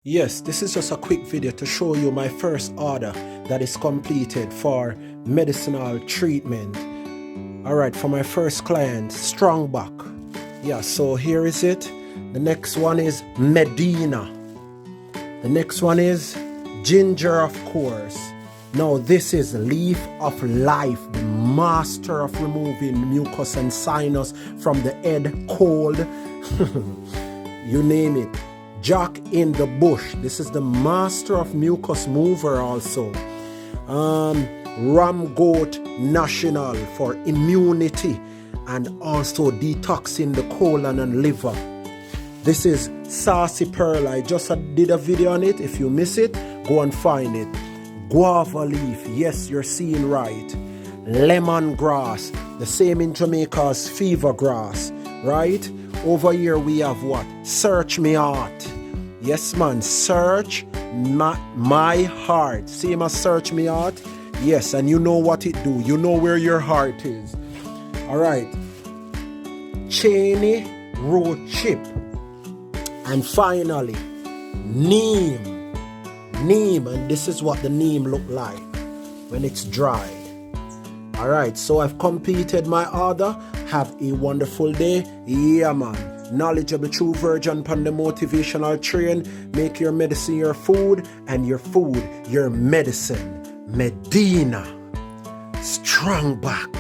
Yes, this is just a quick video to show you my first order that is completed for medicinal treatment. Alright, for my first client, strong back. Yeah, so here is it. The next one is Medina. The next one is ginger, of course. Now this is Leaf of Life, the master of removing mucus and sinus from the head, cold, you name it. Jack in the Bush, this is the master of mucus mover also. Ram Goat National for immunity and also detoxing the colon and liver. This is Saucy Pearl. I just did a video on it. If you miss it, go and find it. Guava leaf, yes, you're seeing right. Lemongrass, the same in Jamaica as fever grass, right? Over here we have what? Search me heart. Yes, man, search my heart. Same as search me heart. Yes, and you know what it do. You know where your heart is. All right. Cheney road chip. And finally, neem. Neem, and this is what the neem look like when it's dried. All right, so I've completed my order. Have a wonderful day. Yeah, man. Knowledgeable true virgin on the motivational train. Make your medicine your food and your food your medicine. Medina. Strong back.